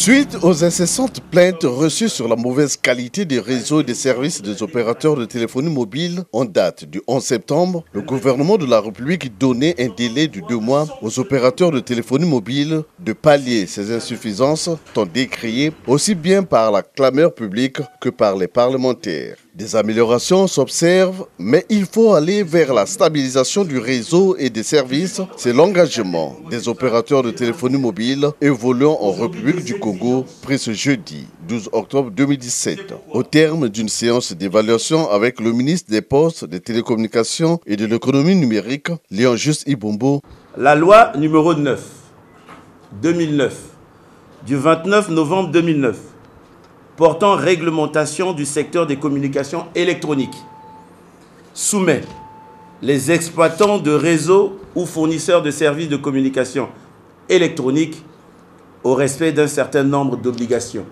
Suite aux incessantes plaintes reçues sur la mauvaise qualité des réseaux et des services des opérateurs de téléphonie mobile, en date du 11 septembre, le gouvernement de la République donnait un délai de 2 mois aux opérateurs de téléphonie mobile de pallier ces insuffisances tant décriées aussi bien par la clameur publique que par les parlementaires. Des améliorations s'observent, mais il faut aller vers la stabilisation du réseau et des services. C'est l'engagement des opérateurs de téléphonie mobile évoluant en République du Congo pris ce jeudi 12 octobre 2017, au terme d'une séance d'évaluation avec le ministre des Postes, des Télécommunications et de l'Économie numérique, Léon Juste Ibombo. La loi numéro 9, 2009, du 29 novembre 2009, portant réglementation du secteur des communications électroniques, soumet les exploitants de réseaux ou fournisseurs de services de communication électronique au respect d'un certain nombre d'obligations,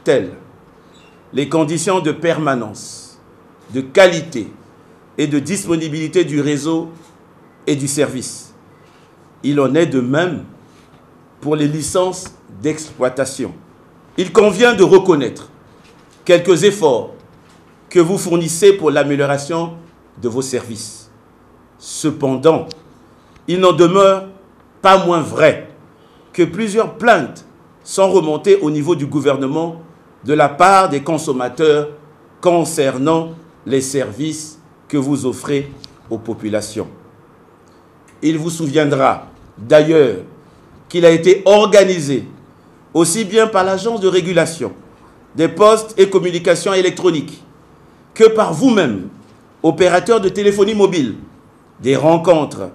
telles les conditions de permanence, de qualité et de disponibilité du réseau et du service. Il en est de même pour les licences d'exploitation. Il convient de reconnaître quelques efforts que vous fournissez pour l'amélioration de vos services. Cependant, il n'en demeure pas moins vrai que plusieurs plaintes sont remontées au niveau du gouvernement de la part des consommateurs concernant les services que vous offrez aux populations. Il vous souviendra d'ailleurs qu'il a été organisé aussi bien par l'Agence de régulation des postes et communications électroniques que par vous-même, opérateurs de téléphonie mobile, des rencontres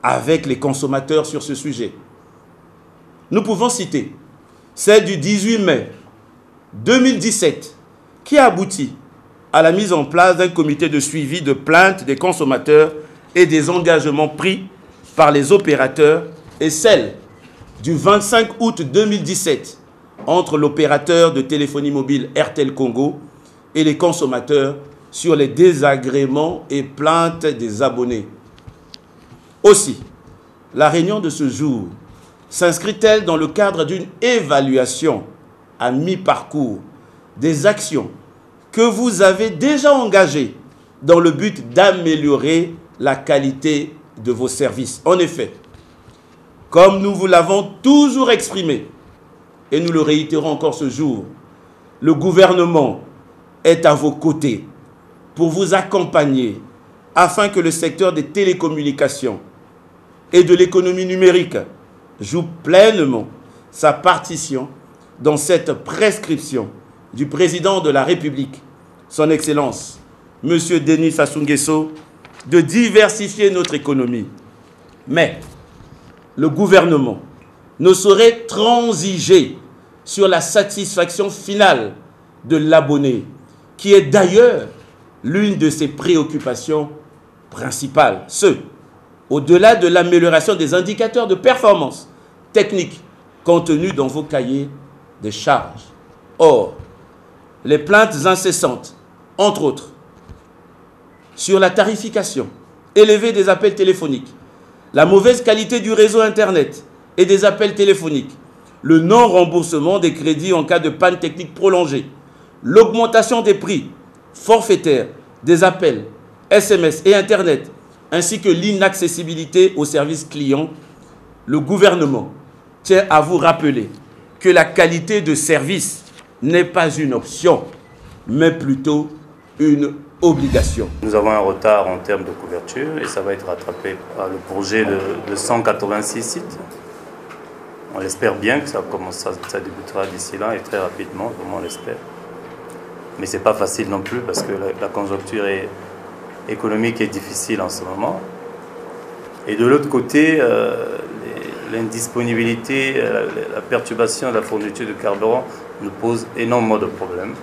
avec les consommateurs sur ce sujet. Nous pouvons citer celle du 18 mai 2017 qui a abouti à la mise en place d'un comité de suivi de plaintes des consommateurs et des engagements pris par les opérateurs, et celle du 25 août 2017 entre l'opérateur de téléphonie mobile Airtel Congo et les consommateurs sur les désagréments et plaintes des abonnés. Aussi, la réunion de ce jour s'inscrit-elle dans le cadre d'une évaluation à mi-parcours des actions que vous avez déjà engagées dans le but d'améliorer la qualité de vos services. En effet, comme nous vous l'avons toujours exprimé, et nous le réitérons encore ce jour, le gouvernement est à vos côtés pour vous accompagner afin que le secteur des télécommunications et de l'économie numérique joue pleinement sa partition dans cette prescription du président de la République, son Excellence, M. Denis Sassou Nguesso, de diversifier notre économie. Mais le gouvernement ne saurait transiger sur la satisfaction finale de l'abonné, qui est d'ailleurs l'une de ses préoccupations principales. Au-delà de l'amélioration des indicateurs de performance technique contenus dans vos cahiers des charges. Or, les plaintes incessantes, entre autres, sur la tarification élevée des appels téléphoniques, la mauvaise qualité du réseau Internet et des appels téléphoniques, le non-remboursement des crédits en cas de panne technique prolongée, l'augmentation des prix forfaitaires des appels, SMS et Internet, ainsi que l'inaccessibilité aux services clients, le gouvernement tient à vous rappeler que la qualité de service n'est pas une option, mais plutôt une obligation. Nous avons un retard en termes de couverture et ça va être rattrapé par le projet de 186 sites. On espère bien que ça débutera d'ici là et très rapidement, comme on l'espère. Mais ce n'est pas facile non plus parce que la conjoncture économique est difficile en ce moment. Et de l'autre côté, l'indisponibilité, la perturbation de la fourniture de carburant nous pose énormément de problèmes.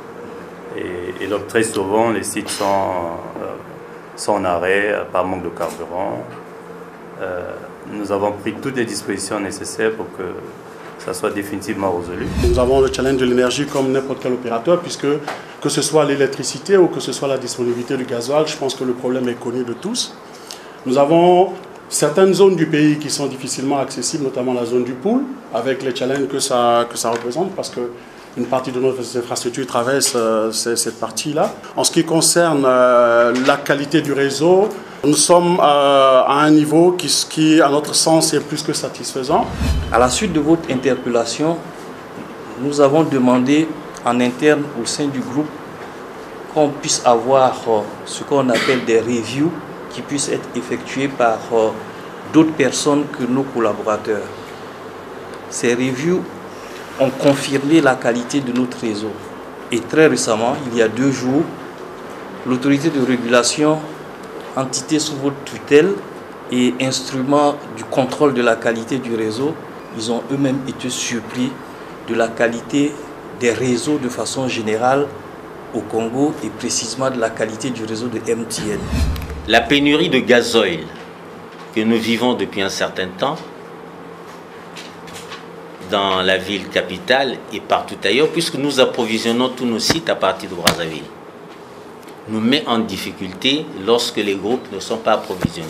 Et donc très souvent, les sites sont en arrêt par manque de carburant. Nous avons pris toutes les dispositions nécessaires pour que ça soit définitivement résolu. Nous avons le challenge de l'énergie comme n'importe quel opérateur, puisque que ce soit l'électricité ou que ce soit la disponibilité du gasoil, je pense que le problème est connu de tous. Nous avons certaines zones du pays qui sont difficilement accessibles, notamment la zone du Poul, avec les challenges que ça représente, parce qu'une partie de nos infrastructures traverse cette partie-là. En ce qui concerne la qualité du réseau, nous sommes à un niveau qui, à notre sens, est plus que satisfaisant. À la suite de votre interpellation, nous avons demandé en interne au sein du groupe qu'on puisse avoir ce qu'on appelle des reviews qui puissent être effectuées par d'autres personnes que nos collaborateurs. Ces reviews ont confirmé la qualité de notre réseau. Et très récemment, il y a 2 jours, l'autorité de régulation, entité sous votre tutelle et instrument du contrôle de la qualité du réseau, ils ont eux-mêmes été surpris de la qualité des réseaux de façon générale au Congo et précisément de la qualité du réseau de MTN. La pénurie de gazoil que nous vivons depuis un certain temps dans la ville capitale et partout ailleurs, puisque nous approvisionnons tous nos sites à partir de Brazzaville, nous met en difficulté lorsque les groupes ne sont pas approvisionnés.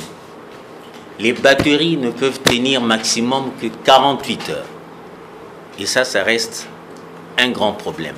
Les batteries ne peuvent tenir maximum que 48 heures. Et ça reste un grand problème.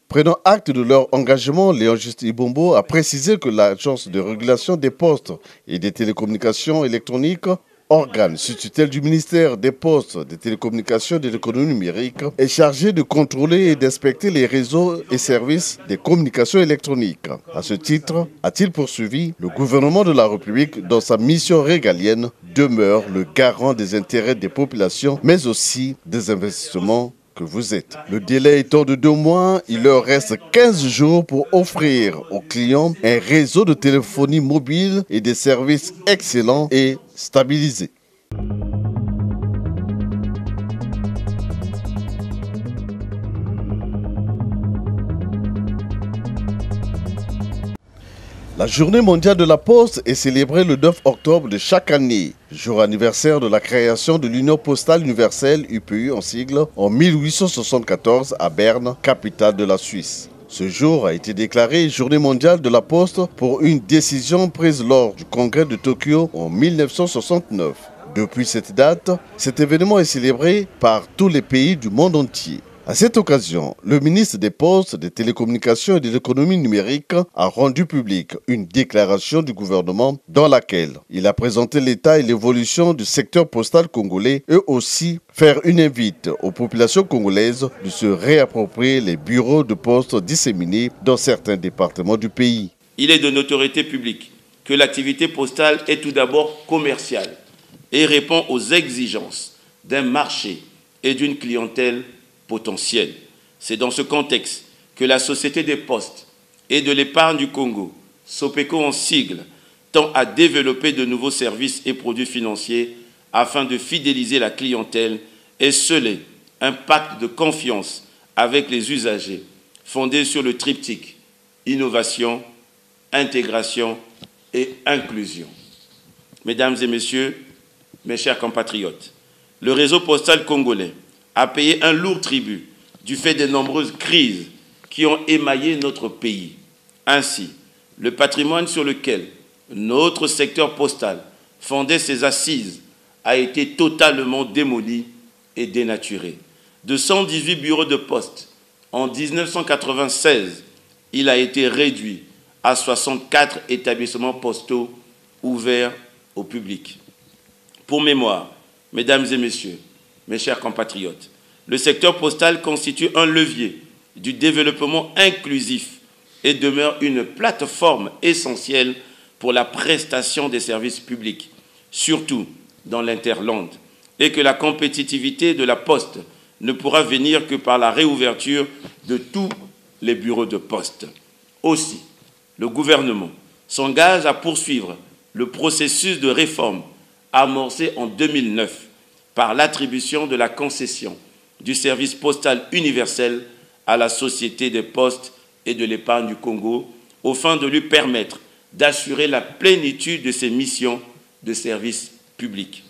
Prenant acte de leur engagement, Léon Justin Ibombo a précisé que l'Agence de régulation des postes et des télécommunications électroniques, organe sous tutelle du ministère des Postes, des Télécommunications et de l'Économie numérique, est chargée de contrôler et d'inspecter les réseaux et services des communications électroniques. À ce titre, a-t-il poursuivi, le gouvernement de la République, dans sa mission régalienne, demeure le garant des intérêts des populations, mais aussi des investissements que vous êtes. Le délai étant de 2 mois, il leur reste 15 jours pour offrir aux clients un réseau de téléphonie mobile et des services excellents et stabilisés. La journée mondiale de la Poste est célébrée le 9 octobre de chaque année, jour anniversaire de la création de l'Union postale universelle, UPU en sigle, en 1874 à Berne, capitale de la Suisse. Ce jour a été déclaré journée mondiale de la Poste pour une décision prise lors du congrès de Tokyo en 1969. Depuis cette date, cet événement est célébré par tous les pays du monde entier. À cette occasion, le ministre des Postes, des Télécommunications et de l'Économie numérique a rendu publique une déclaration du gouvernement dans laquelle il a présenté l'état et l'évolution du secteur postal congolais et aussi faire une invite aux populations congolaises de se réapproprier les bureaux de poste disséminés dans certains départements du pays. Il est de notoriété publique que l'activité postale est tout d'abord commerciale et répond aux exigences d'un marché et d'une clientèle potentiel. C'est dans ce contexte que la Société des Postes et de l'Épargne du Congo, SOPECO en sigle, tend à développer de nouveaux services et produits financiers afin de fidéliser la clientèle et sceller un pacte de confiance avec les usagers fondé sur le triptyque innovation, intégration et inclusion. Mesdames et messieurs, mes chers compatriotes, le réseau postal congolais a payé un lourd tribut du fait des nombreuses crises qui ont émaillé notre pays. Ainsi, le patrimoine sur lequel notre secteur postal fondait ses assises a été totalement démoli et dénaturé. De 118 bureaux de poste, en 1996, il a été réduit à 64 établissements postaux ouverts au public. Pour mémoire, mesdames et messieurs, mes chers compatriotes, le secteur postal constitue un levier du développement inclusif et demeure une plateforme essentielle pour la prestation des services publics, surtout dans l'interland, et que la compétitivité de la Poste ne pourra venir que par la réouverture de tous les bureaux de poste. Aussi, le gouvernement s'engage à poursuivre le processus de réforme amorcé en 2009 par l'attribution de la concession du service postal universel à la Société des Postes et de l'Épargne du Congo, aux fins de lui permettre d'assurer la plénitude de ses missions de service public.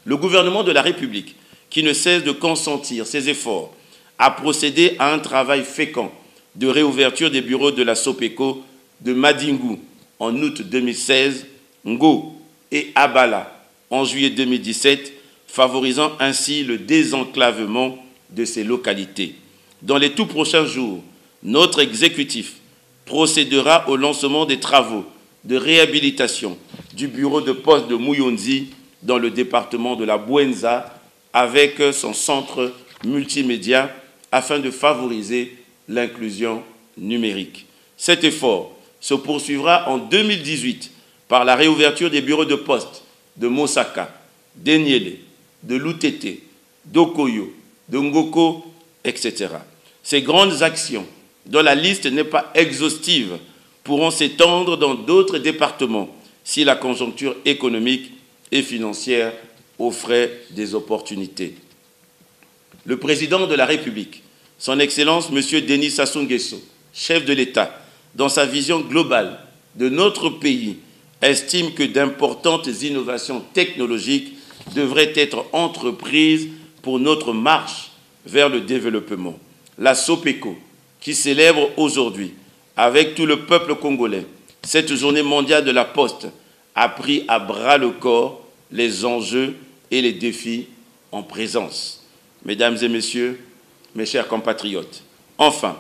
Le gouvernement de la République, qui ne cesse de consentir ses efforts, a procédé à un travail fécond de réouverture des bureaux de la SOPECO de Madingu en août 2016, Ngo et Abala en juillet 2017, favorisant ainsi le désenclavement de ces localités. Dans les tout prochains jours, notre exécutif procédera au lancement des travaux de réhabilitation du bureau de poste de Muyonzi dans le département de la Bouenza avec son centre multimédia afin de favoriser l'inclusion numérique. Cet effort se poursuivra en 2018 par la réouverture des bureaux de poste de Mosaka, d'Enyele, de Lutete, d'Okoyo, de Ngoko, etc. Ces grandes actions, dont la liste n'est pas exhaustive, pourront s'étendre dans d'autres départements si la conjoncture économique et financière offrait des opportunités. Le président de la République, son Excellence M. Denis Sassou Nguesso, chef de l'État, dans sa vision globale de notre pays, estime que d'importantes innovations technologiques devraient être entreprises pour notre marche vers le développement. La SOPECO, qui célèbre aujourd'hui, avec tout le peuple congolais, cette journée mondiale de la Poste, a pris à bras-le-corps les enjeux et les défis en présence. Mesdames et messieurs, mes chers compatriotes, enfin,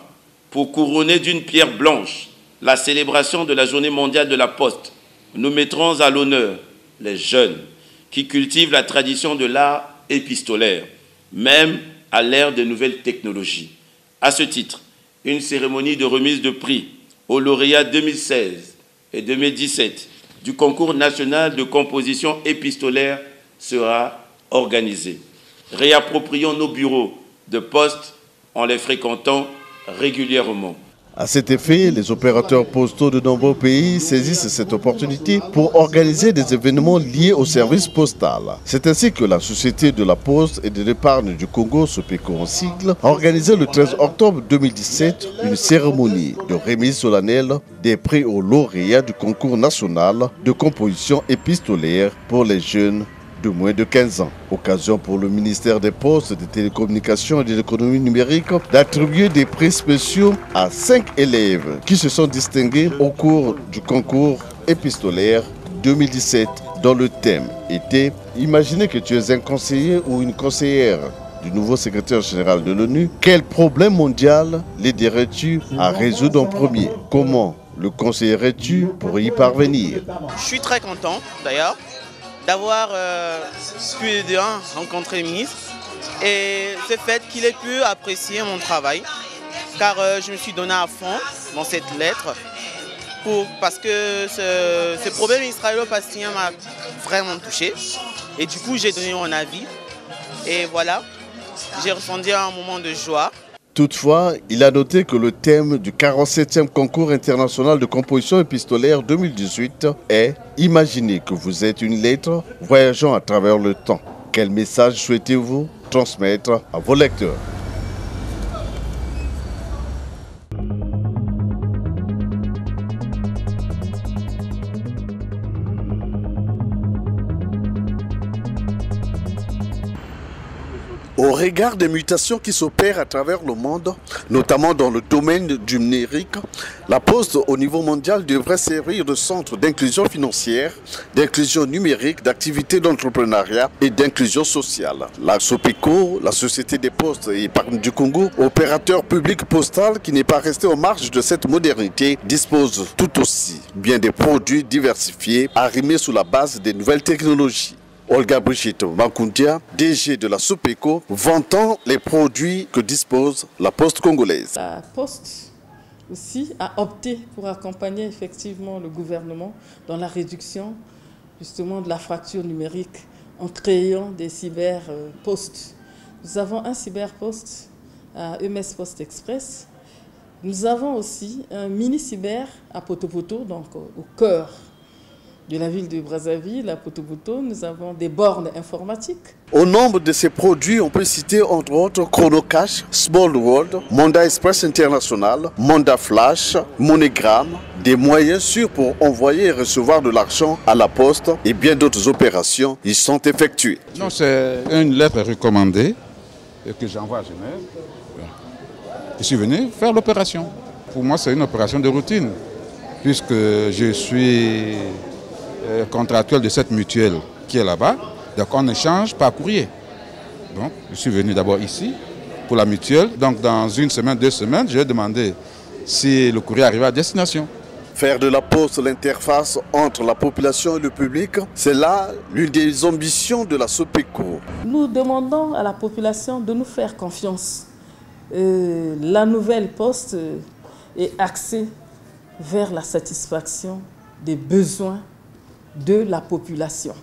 pour couronner d'une pierre blanche la célébration de la journée mondiale de la Poste, nous mettrons à l'honneur les jeunes qui cultivent la tradition de l'art épistolaire, même à l'ère des nouvelles technologies. À ce titre, une cérémonie de remise de prix aux lauréats 2016 et 2017 du concours national de composition épistolaire sera organisée. Réapproprions nos bureaux de poste en les fréquentant régulièrement. À cet effet, les opérateurs postaux de nombreux pays saisissent cette opportunité pour organiser des événements liés au service postal. C'est ainsi que la Société de la Poste et de l'Épargne du Congo, SOPECO en sigle, a organisé le 13 octobre 2017 une cérémonie de remise solennelle des prix aux lauréats du concours national de composition épistolaire pour les jeunes de moins de 15 ans. Occasion pour le ministère des Postes, des Télécommunications et de l'Économie numérique d'attribuer des prix spéciaux à 5 élèves qui se sont distingués au cours du concours épistolaire 2017 dont le thème était « Imaginez que tu es un conseiller ou une conseillère du nouveau secrétaire général de l'ONU. Quel problème mondial l'aiderais-tu à résoudre en premier? Comment le conseillerais-tu pour y parvenir ?» Je suis très content d'ailleurs d'avoir pu rencontrer le ministre et ce fait qu'il ait pu apprécier mon travail car je me suis donné à fond dans cette lettre parce que ce problème israélo-palestinien m'a vraiment touché et du coup j'ai donné mon avis et voilà, j'ai ressenti un moment de joie. Toutefois, il a noté que le thème du 47e concours international de composition épistolaire 2018 est « Imaginez que vous êtes une lettre voyageant à travers le temps ». Quel message souhaitez-vous transmettre à vos lecteurs ? Au regard des mutations qui s'opèrent à travers le monde, notamment dans le domaine du numérique, la Poste au niveau mondial devrait servir de centre d'inclusion financière, d'inclusion numérique, d'activité d'entrepreneuriat et d'inclusion sociale. La SOPECO, la Société des Postes et Épargne du Congo, opérateur public postal qui n'est pas resté en marge de cette modernité, dispose tout aussi bien des produits diversifiés arrimés sous la base des nouvelles technologies. Olga Brigitte Mankundia, DG de la SOPECO, vantant les produits que dispose la Poste congolaise. La Poste aussi a opté pour accompagner effectivement le gouvernement dans la réduction justement de la fracture numérique en créant des cyberpostes. Nous avons un cyberposte à EMS Post Express. Nous avons aussi un mini-cyber à Potopoto, donc au cœur de la ville de Brazzaville, à Potopoto, nous avons des bornes informatiques. Au nombre de ces produits, on peut citer entre autres Chronocash, Small World, Monda Express International, Monda Flash, MoneyGram, des moyens sûrs pour envoyer et recevoir de l'argent à la poste et bien d'autres opérations y sont effectuées. Non, c'est une lettre recommandée que j'envoie à Genève. Je suis venu faire l'opération. Pour moi, c'est une opération de routine, puisque je suis contractuel de cette mutuelle qui est là-bas. Donc on échange par courrier. Donc je suis venu d'abord ici pour la mutuelle. Donc dans une semaine, 2 semaines, je vais demander si le courrier arrive à destination. Faire de la poste l'interface entre la population et le public, c'est là l'une des ambitions de la SOPECO. Nous demandons à la population de nous faire confiance. La nouvelle poste est axée vers la satisfaction des besoins de la population.